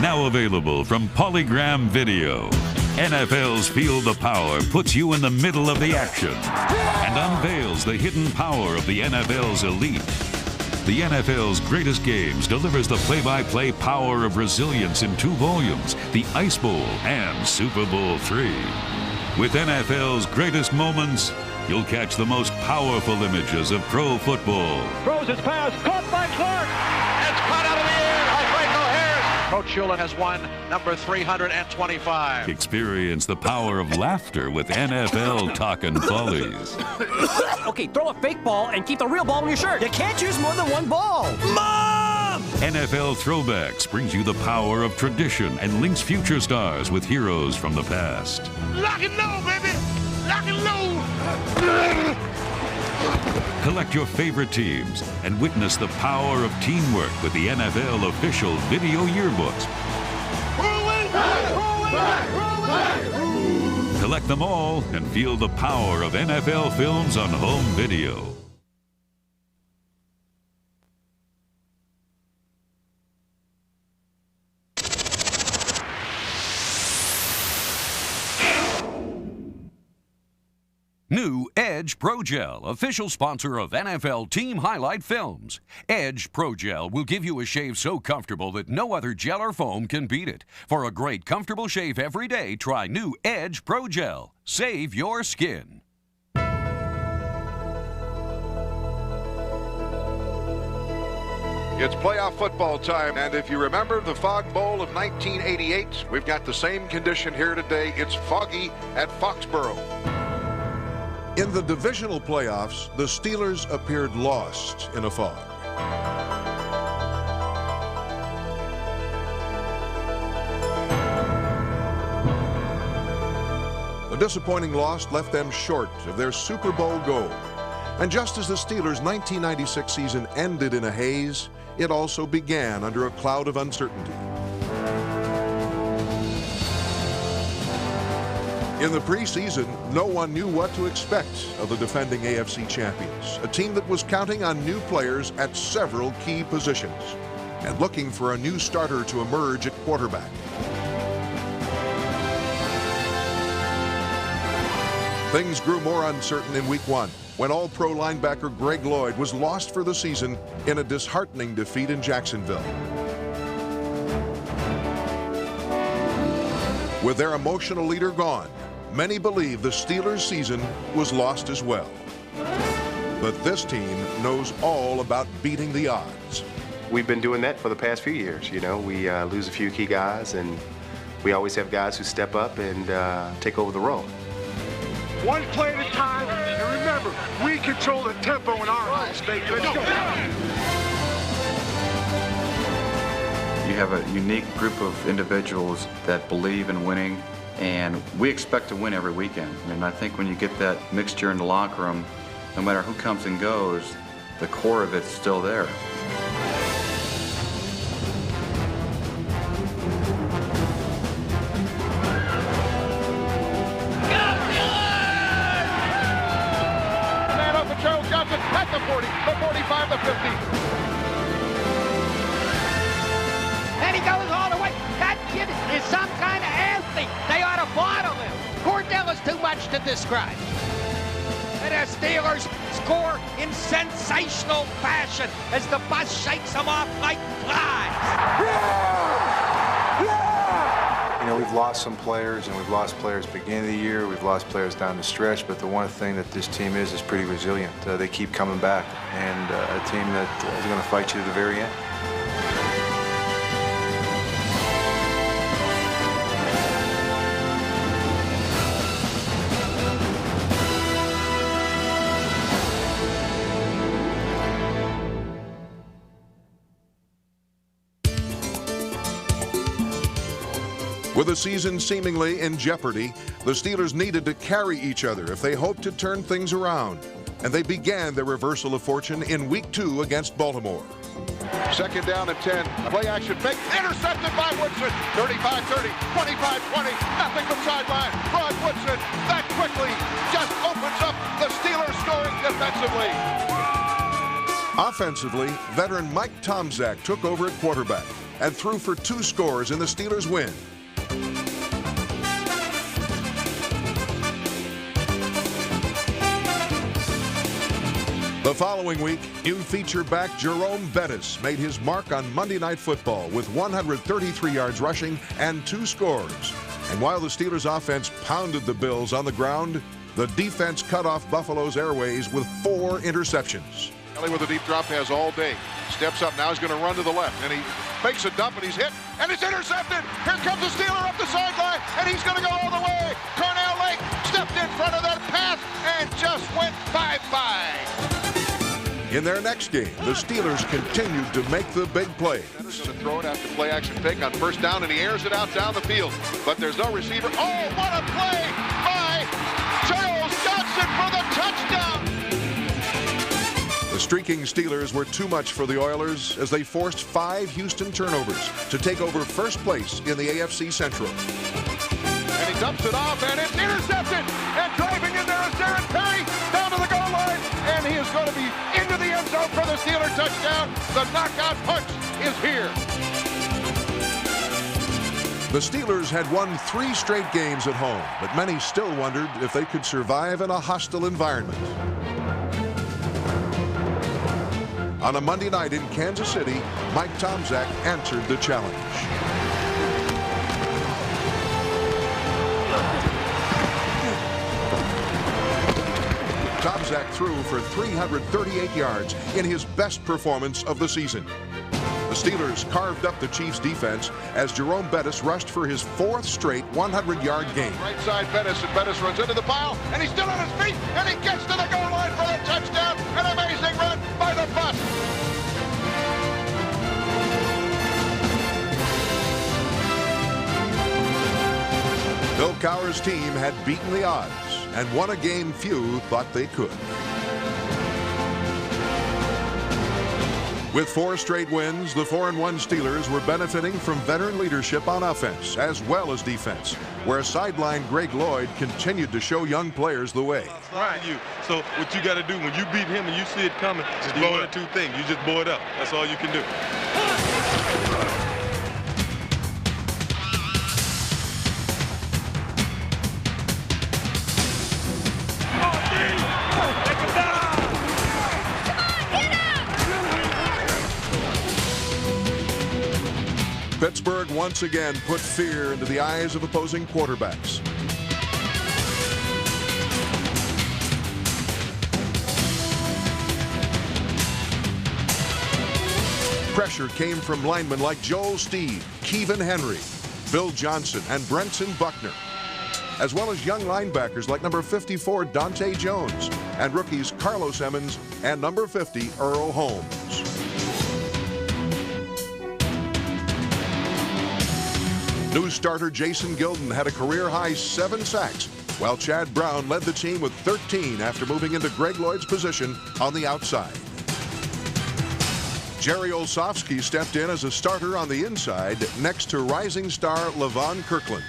Now available from Polygram Video. NFL's Feel the Power puts you in the middle of the action and unveils the hidden power of the NFL's elite. The NFL's Greatest Games delivers the play-by-play power of resilience in 2 volumes, the Ice Bowl and Super Bowl III. With NFL's greatest moments, you'll catch the most powerful images of pro football. Throws his pass, caught by Clark. It's caught out of the air by Franco Harris. Coach Shula has won number 325. Experience the power of laughter with NFL Talkin' Follies. Okay, throw a fake ball and keep the real ball in your shirt. You can't use more than one ball. Mom! NFL Throwbacks brings you the power of tradition and links future stars with heroes from the past. Lock and load, baby! Lock and load! Collect your favorite teams and witness the power of teamwork with the NFL official video yearbooks. Collect them all and feel the power of NFL films on home video. New Edge Pro Gel, official sponsor of NFL Team Highlight Films. Edge Pro Gel will give you a shave so comfortable that no other gel or foam can beat it. For a great, comfortable shave every day, try new Edge Pro Gel. Save your skin. It's playoff football time, and if you remember the Fog Bowl of 1988, we've got the same condition here today. It's foggy at Foxborough. In the divisional playoffs, the Steelers appeared lost in a fog. A disappointing loss left them short of their Super Bowl goal. And just as the Steelers' 1996 season ended in a haze, it also began under a cloud of uncertainty. In the preseason, no one knew what to expect of the defending AFC champions, a team that was counting on new players at several key positions and looking for a new starter to emerge at quarterback. Things grew more uncertain in Week 1 when All-Pro linebacker Greg Lloyd was lost for the season in a disheartening defeat in Jacksonville. With their emotional leader gone, many believe the Steelers' season was lost as well. But this team knows all about beating the odds. We've been doing that for the past few years. You know, we lose a few key guys, and we always have guys who step up and take over the role. One play at a time, and remember, we control the tempo in our house, baby. Let's go. You have a unique group of individuals that believe in winning, and we expect to win every weekend. And I think when you get that mixture in the locker room, no matter who comes and goes, the core of it's still there. Man open, Charles Johnson at the 40, the 45, the 50. And he goes all the way. That kid is some kind of athlete. They ought to bottle him. Cordell is too much to describe. And the Steelers score in sensational fashion as the bus shakes them off like flies. You know, we've lost some players, and we've lost players at the beginning of the year. We've lost players down the stretch, but the one thing that this team is pretty resilient. They keep coming back, and a team that is going to fight you to the very end. With the season seemingly in jeopardy, the Steelers needed to carry each other if they hoped to turn things around. And they began their reversal of fortune in Week 2 against Baltimore. Second down and 10. Play action fake. Intercepted by Woodson. 35-30, 25-20. Nothing but sideline. Rod Woodson that quickly just opens up the Steelers scoring defensively. Offensively, veteran Mike Tomczak took over at quarterback. and threw for 2 scores in the Steelers' win. The following week, new feature back Jerome Bettis made his mark on Monday Night Football with 133 yards rushing and 2 scores. And while the Steelers offense pounded the Bills on the ground, the defense cut off Buffalo's airways with 4 interceptions. Kelly with a deep drop pass all day. Steps up now, he's going to run to the left, and he fakes a dump, and he's hit, and it's intercepted. Here comes the Steeler up the sideline, and he's going to go all the way. Cornell Lake stepped in front of that pass and just went bye-bye. In their next game, the Steelers continued to make the big plays. He's going to throw it after play action fake on first down, and he airs it out down the field. But there's no receiver. Oh, what a play by Charles Johnson for the touchdown! The streaking Steelers were too much for the Oilers as they forced 5 Houston turnovers to take over first place in the AFC Central. And he dumps it off, and it's intercepted! And driving in there is Darren Perry down to the goal line, and he is going to be into the end zone for the Steeler touchdown. The knockout punch is here. The Steelers had won 3 straight games at home, but many still wondered if they could survive in a hostile environment. On a Monday night in Kansas City, Mike Tomczak answered the challenge. Tomczak threw for 338 yards in his best performance of the season. The Steelers carved up the Chiefs' defense as Jerome Bettis rushed for his 4th straight 100-yard game. Right side Bettis, and Bettis runs into the pile, and he's still on his feet, and he gets to the goal line for the touchdown. An amazing run by the bus. Bill Cowher's team had beaten the odds and won a game few thought they could. With 4 straight wins, the 4-1 Steelers were benefiting from veteran leadership on offense as well as defense, where sideline Greg Lloyd continued to show young players the way. Right. So what you got to do when you beat him and you see it coming, just do one of 2 things. You just blow it up. That's all you can do. Pittsburgh once again put fear into the eyes of opposing quarterbacks. Pressure came from linemen like Joel Steve, Kevin Henry, Bill Johnson, and Brenson Buckner, as well as young linebackers like number 54 Dante Jones and rookies Carlos Emmons and number 50 Earl Holmes. New starter Jason Gilden had a career-high 7 sacks, while Chad Brown led the team with 13 after moving into Greg Lloyd's position on the outside. Jerry Olsofsky stepped in as a starter on the inside next to rising star Levon Kirkland.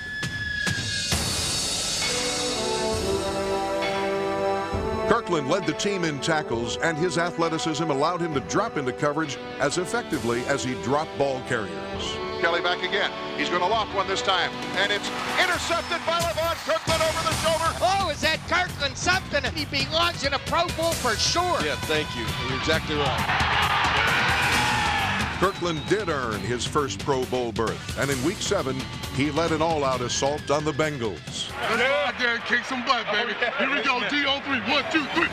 Kirkland led the team in tackles, and his athleticism allowed him to drop into coverage as effectively as he dropped ball carriers. Kelly back again. He's going to loft one this time, and it's intercepted by Levon Kirkland over the shoulder. Oh, is that Kirkland something? He belongs in a Pro Bowl for sure. Yeah, thank you. You're exactly right. Kirkland did earn his first Pro Bowl berth, and in Week 7, he led an all-out assault on the Bengals. Let's go out there and kick some butt, baby. Here we go, D-O-3, 1, 2, 3,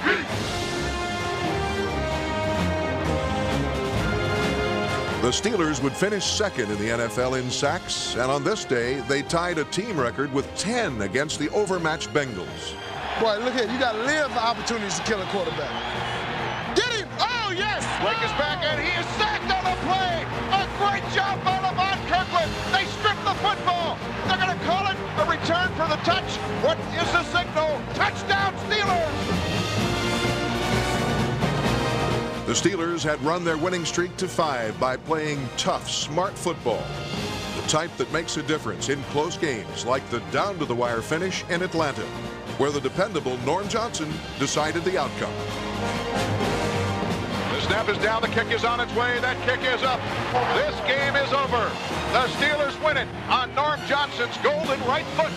The Steelers would finish second in the NFL in sacks, and on this day, they tied a team record with 10 against the overmatched Bengals. Boy, look here, you got to live for opportunities to kill a quarterback. Get him! Oh, yes! Blake is back, and he is sacked on the play. A great job by Levon Kirkland. They stripped the football. They're going to call it a return for the touch. What is the signal? Touchdown, Steelers! The Steelers had run their winning streak to 5 by playing tough, smart football, the type that makes a difference in close games like the down-to-the-wire finish in Atlanta, where the dependable Norm Johnson decided the outcome. This Snap is down. The kick is on its way. That kick is up. This game is over. The Steelers win it on Norm Johnson's golden right foot.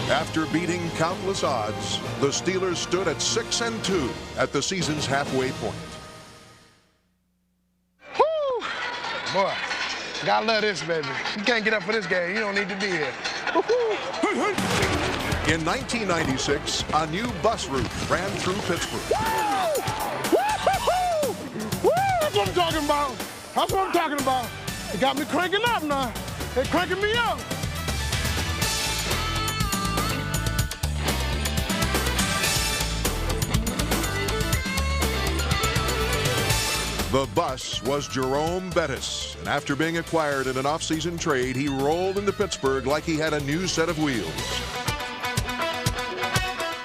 After beating countless odds, the Steelers stood at 6-2 at the season's halfway point. Woo! Boy, gotta love this, baby. You can't get up for this game. You don't need to be here. In 1996, a new bus route ran through Pittsburgh. That's what I'm talking about. That's what I'm talking about. It got me cranking up now. They're cranking me up. The bus was Jerome Bettis, and after being acquired in an off-season trade, he rolled into Pittsburgh like he had a new set of wheels.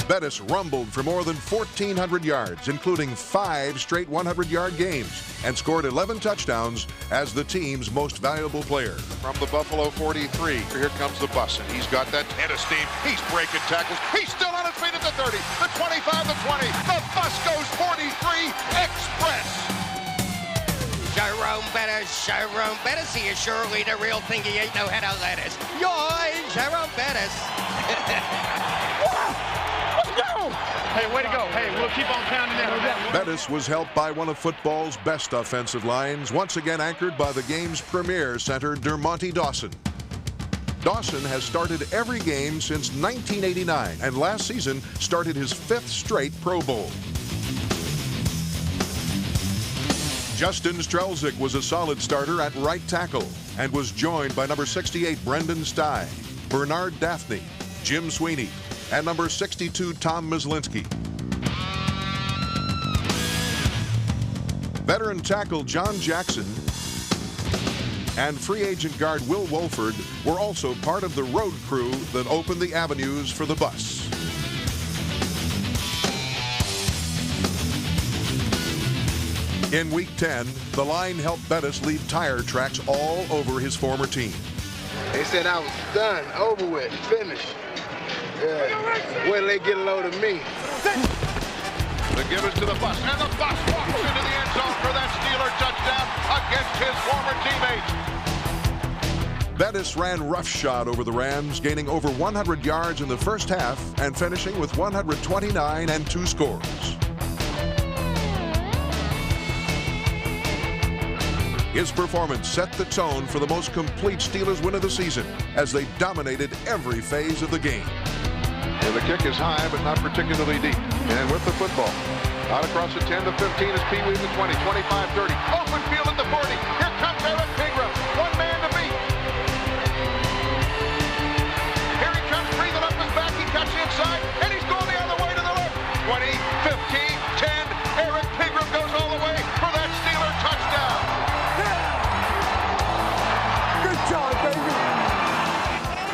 Bettis rumbled for more than 1,400 yards, including 5 straight 100-yard games, and scored 11 touchdowns as the team's most valuable player. From the Buffalo 43, here comes the bus, and he's got that head of steam. He's breaking tackles. He's still on his feet at the 30, the 25, the 20. The bus goes 43 express. Jerome Bettis, he is surely the real thing. He ain't no head of lettuce. Yoy, Jerome Bettis. Let's go! Hey, way to go. Hey, we'll keep on pounding that. Bettis was helped by one of football's best offensive lines, once again anchored by the game's premier center, Dermontti Dawson. Dawson has started every game since 1989, and last season started his 5th straight Pro Bowl. Justin Strelzik was a solid starter at right tackle and was joined by number 68 Brendan Stye, Bernard Daphne, Jim Sweeney, and number 62 Tom Myslinski. Veteran tackle John Jackson and free agent guard Will Wolford were also part of the road crew that opened the avenues for the bus. In Week 10, the line helped Bettis leave tire tracks all over his former team. They said I was done, over with, finished. Yeah. Wait till they get a load of me. The give is to the bus, and the bus walks into the end zone for that Steeler touchdown against his former teammates. Bettis ran roughshod over the Rams, gaining over 100 yards in the first half and finishing with 129 and 2 scores. His performance set the tone for the most complete Steelers win of the season as they dominated every phase of the game. And the kick is high, but not particularly deep. And with the football, out across the 10 to 15 is Pee Wee at the 20, 25, 30. Open field at the 40. Here comes Eric Pigram. One man to beat. Here he comes, breathing up his back. He cuts inside, and he's going the other way to the left. 20, 15, 10. Eric Pigram goes all the way for that Steeler touchdown.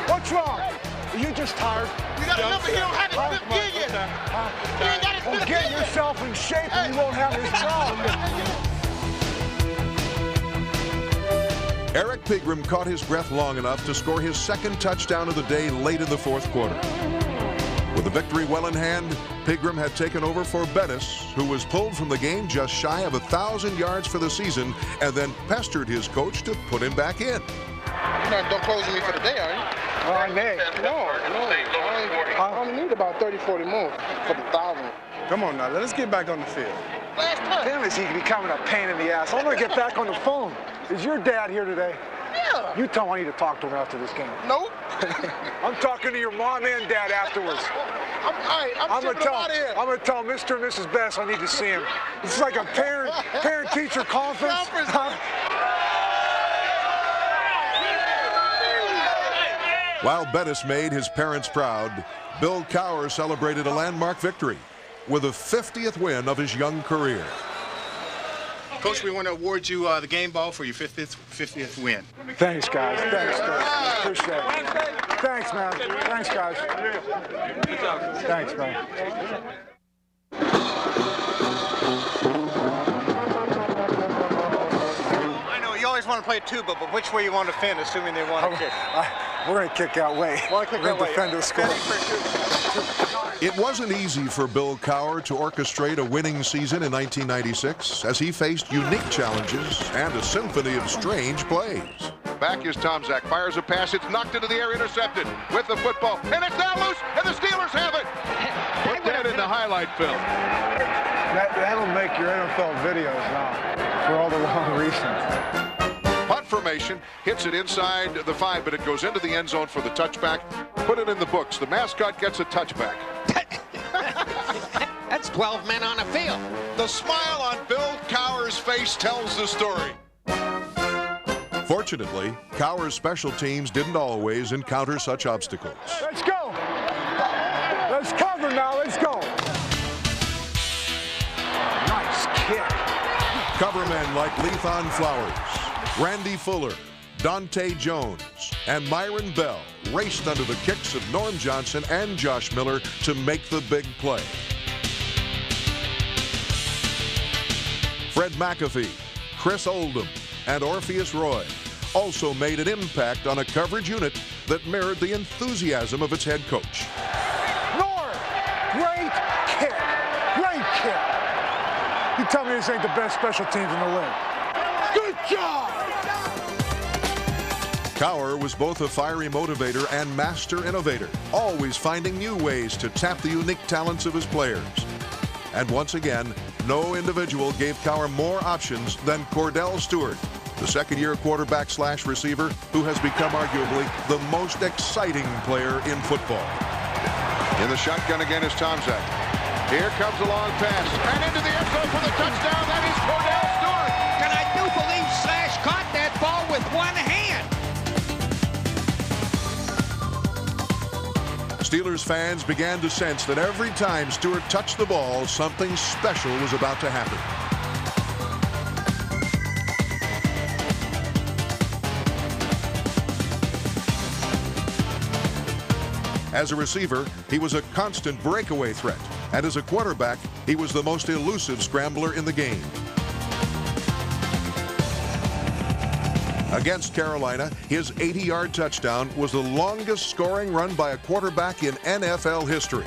What's wrong? Are you just tired? You got to remember, he don't have his 5th year yet. He ain't got his 5th year. Get yourself in shape and you won't have this problem. Eric Pigram caught his breath long enough to score his 2nd touchdown of the day late in the 4th quarter. With the victory well in hand, Pigram had taken over for Bettis, who was pulled from the game just shy of 1,000 yards for the season and then pestered his coach to put him back in. You're not done closing me for the day, are you? I may. No. I only need about 30, 40 more for the 1,000. Come on now, let's get back on the field. Damn, is he becoming a pain in the ass. I'm going to get back on the phone. Is your dad here today? Yeah. You tell him I need to talk to him after this game. Nope. I'm talking to your mom and dad afterwards. I'm going to tell Mr. and Mrs. Best I need to see him. It's like a parent-teacher conference. While Bettis made his parents proud, Bill Cowher celebrated a landmark victory with a 50th win of his young career. Coach, we want to award you the game ball for your 50th win. Thanks, guys. Thanks. Appreciate it. Thanks, man. Thanks, guys. Thanks, man. I know you always want to play tuba, but which way you want to fin, assuming they want to kick? We're going to kick that way. Want to kick that way? Defend the score. It wasn't easy for Bill Cowher to orchestrate a winning season in 1996 as he faced unique challenges and a symphony of strange plays. Back is Tomczak, fires a pass, it's knocked into the air, intercepted with the football, and it's now loose, and the Steelers have it. Put that in the highlight film. That'll make your NFL videos now for all the wrong reasons. Punt formation, hits it inside the 5, but it goes into the end zone for the touchback. Put it in the books. The mascot gets a touchback. That's 12 men on the field. The smile on Bill Cowher's face tells the story. Fortunately, Cowher's special teams didn't always encounter such obstacles. Let's go. Let's cover now. Let's go. Nice kick. Covermen like Lethan Flowers, Randy Fuller, Dante Jones, and Myron Bell raced under the kicks of Norm Johnson and Josh Miller to make the big play. Fred McAfee, Chris Oldham, and Orpheus Roy also made an impact on a coverage unit that mirrored the enthusiasm of its head coach. Norm, great kick. Great kick. You tell me this ain't the best special teams in the league. Good job! Cowher was both a fiery motivator and master innovator, always finding new ways to tap the unique talents of his players. And once again, no individual gave Cowher more options than Cordell Stewart, the second-year quarterback/receiver who has become arguably the most exciting player in football. In the shotgun again is Tomczak. Here comes a long pass, and into the end zone for the touchdown. That is Cordell Stewart. And I do believe Slash caught that ball with one hand. Steelers fans began to sense that every time Stewart touched the ball, something special was about to happen. As a receiver, he was a constant breakaway threat, and as a quarterback, he was the most elusive scrambler in the game. Against Carolina, his 80-yard touchdown was the longest scoring run by a quarterback in NFL history.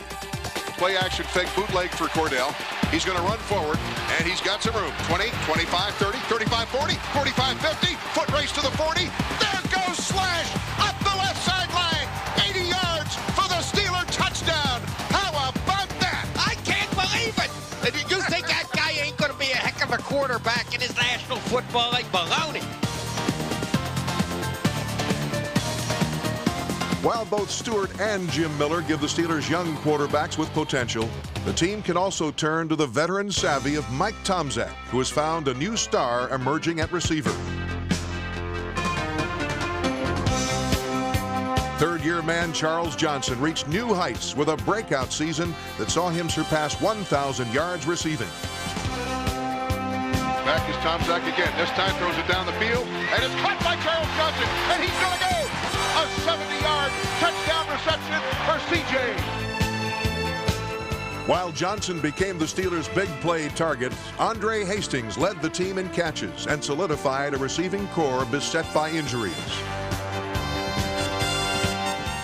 Play action fake bootleg for Cordell. He's going to run forward, and he's got some room. 20, 25, 30, 35, 40, 45, 50. Foot race to the 40. There goes Slash up the left sideline. 80 yards for the Steeler touchdown. How about that? I can't believe it. And you think that guy ain't going to be a heck of a quarterback in his National Football League? Baloney. While both Stewart and Jim Miller give the Steelers young quarterbacks with potential, the team can also turn to the veteran savvy of Mike Tomczak, who has found a new star emerging at receiver. Third-year man Charles Johnson reached new heights with a breakout season that saw him surpass 1,000 yards receiving. Back is Tomczak again. This time throws it down the field, and it's caught by Charles Johnson, and he's going to go! A 70-yard touchdown reception for C.J. While Johnson became the Steelers' big play target, Andre Hastings led the team in catches and solidified a receiving core beset by injuries.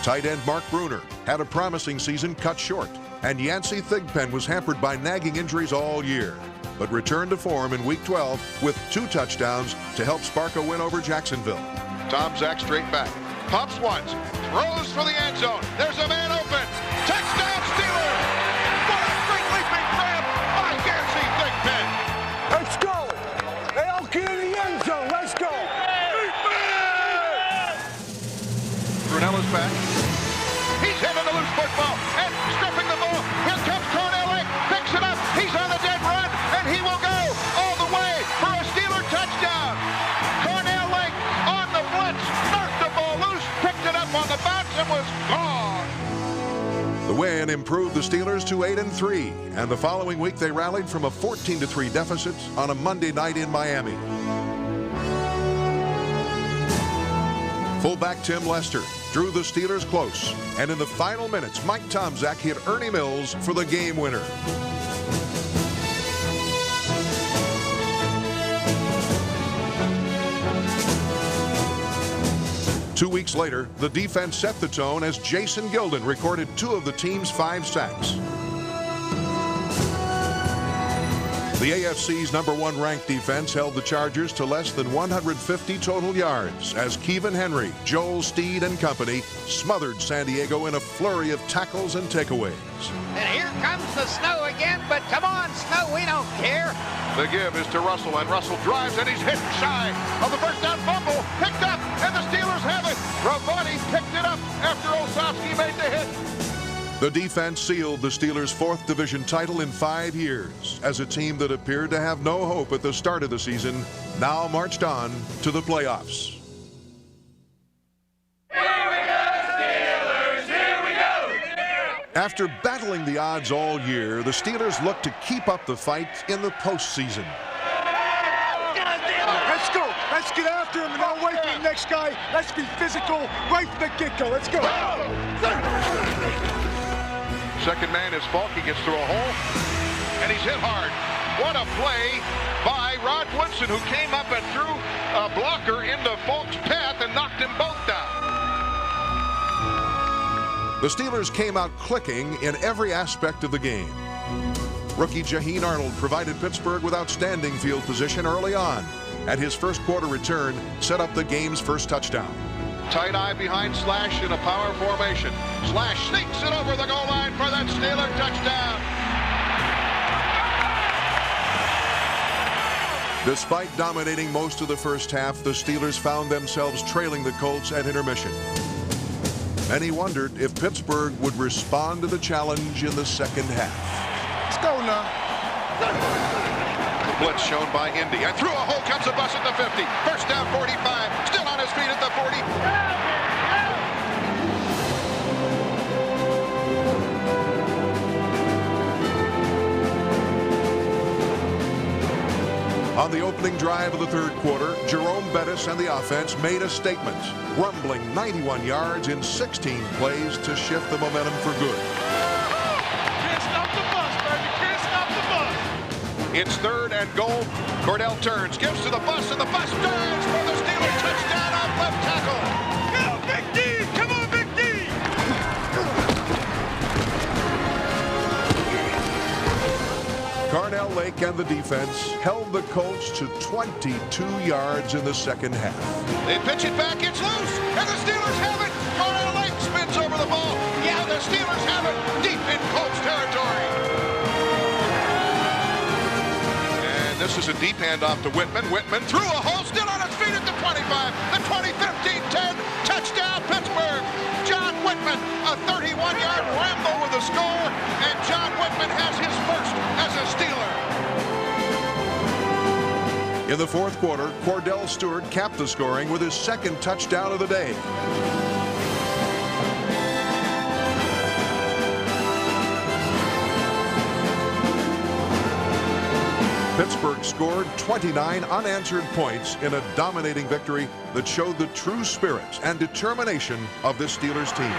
Tight end Mark Bruner had a promising season cut short, and Yancey Thigpen was hampered by nagging injuries all year, but returned to form in Week 12 with 2 touchdowns to help spark a win over Jacksonville. Tomczak straight back. Pumps once, throws for the end zone. There's a man open. Touchdown Steelers! What a great leaping grab by Yancey Thigpen. Let's go. They all get in the end zone. Let's go. Brunella's back. He's hitting the loose football and stripping the ball. Here comes Cornell Lake. Picks it up. He's on the dead run, and he will go all the way for a Steeler touchdown. Cornell Lake on the blitz. Knocked the ball loose. Picked it up on the bounce and was gone. The win improved the Steelers to 8-3, and the following week they rallied from a 14-3 deficit on a Monday night in Miami. Fullback Tim Lester drew the Steelers close, and in the final minutes, Mike Tomczak hit Ernie Mills for the game winner. 2 weeks later, the defense set the tone as Jason Gilden recorded 2 of the team's 5 sacks. The AFC's #1 ranked defense held the Chargers to less than 150 total yards as Kevin Henry, Joel Steed, and company smothered San Diego in a flurry of tackles and takeaways. And here comes the snow again, but come on, snow, we don't care. The give is to Russell, and Russell drives, and he's hit shy of the first down fumble. Picked up, and the Steelers have it. Ravani picked it up after Osofsky made the hit. The defense sealed the Steelers' 4th division title in 5 years as a team that appeared to have no hope at the start of the season now marched on to the playoffs. After battling the odds all year, the Steelers look to keep up the fight in the postseason. Let's go. Let's get after him and not wait for the next guy. Let's be physical right from the get-go. Let's go. Second man is Falk. He gets through a hole, and he's hit hard. What a play by Rod Woodson, who came up and threw a blocker into Falk's path and knocked them both down. The Steelers came out clicking in every aspect of the game. Rookie Jaheen Arnold provided Pittsburgh with outstanding field position early on, and his first quarter return set up the game's first touchdown. Tight eye behind Slash in a power formation. Slash sneaks it over the goal line for that Steeler touchdown. Despite dominating most of the first half, the Steelers found themselves trailing the Colts at intermission. Many wondered if Pittsburgh would respond to the challenge in the second half. Let's go now. The blitz shown by Indy. And through a hole comes a bus at the 50. First down 45. Still on his feet at the 40. On the opening drive of the third quarter, Jerome Bettis and the offense made a statement, rumbling 91 yards in 16 plays to shift the momentum for good. Can't stop the bus, baby. Can't stop the bus. It's 3rd and goal. Cordell turns, gives to the bus, and the bus dives for the Steelers touchdown off left tackle. Go, Big D. Come on, Big D. Carnell Lake and the defense held the Colts to 22 yards in the second half. They pitch it back, it's loose, and the Steelers have it. Carnell Lake spins over the ball. Yeah, the Steelers have it deep in Colts territory. And this is a deep handoff to Whitman. Whitman through a hole, still on his feet at the 25, the 20, 15, 10, touchdown Pittsburgh. John Whitman, a 31-yard ramble with a score, and John Whitman has his first as a Steeler. In the fourth quarter, Cordell Stewart capped the scoring with his second touchdown of the day. Pittsburgh scored 29 unanswered points in a dominating victory that showed the true spirit and determination of this Steelers team.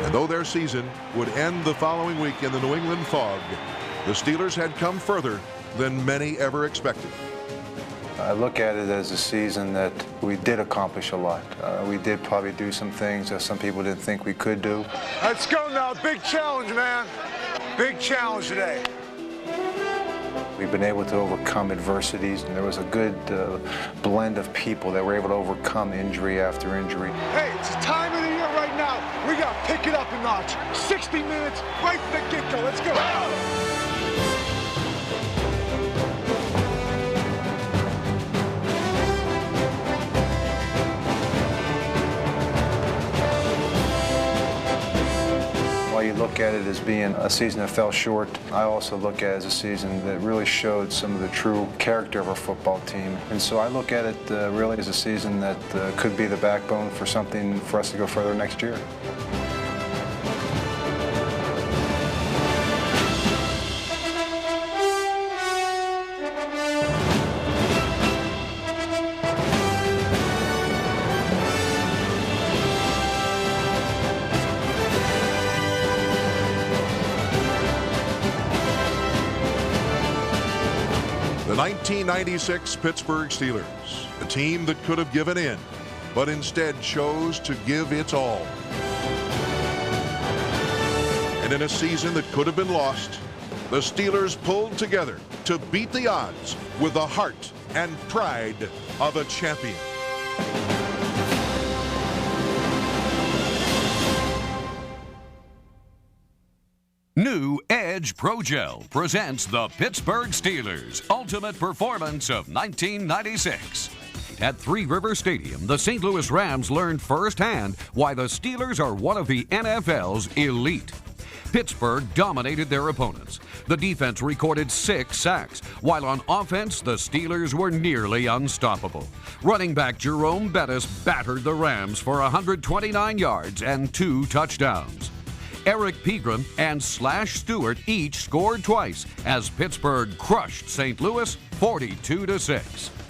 And though their season would end the following week in the New England fog, the Steelers had come further than many ever expected. I look at it as a season that we did accomplish a lot. We did probably do some things that some people didn't think we could do. Let's go now. Big challenge, man. Big challenge today. We've been able to overcome adversities, and there was a good blend of people that were able to overcome injury after injury. Hey, it's the time of the year right now. We got to pick it up a notch. 60 minutes right from the get-go. Let's go. While you look at it as being a season that fell short, I also look at it as a season that really showed some of the true character of our football team. And so I look at it really as a season that could be the backbone for something for us to go further next year. The 1996 Pittsburgh Steelers, a team that could have given in, but instead chose to give its all. And in a season that could have been lost, the Steelers pulled together to beat the odds with the heart and pride of a champion. New Edge Pro Gel presents the Pittsburgh Steelers' ultimate performance of 1996. At Three River Stadium, the St. Louis Rams learned firsthand why the Steelers are one of the NFL's elite. Pittsburgh dominated their opponents. The defense recorded 6 sacks, while on offense, the Steelers were nearly unstoppable. Running back Jerome Bettis battered the Rams for 129 yards and 2 touchdowns. Eric Pegram and Slash Stewart each scored twice as Pittsburgh crushed St. Louis 42-6.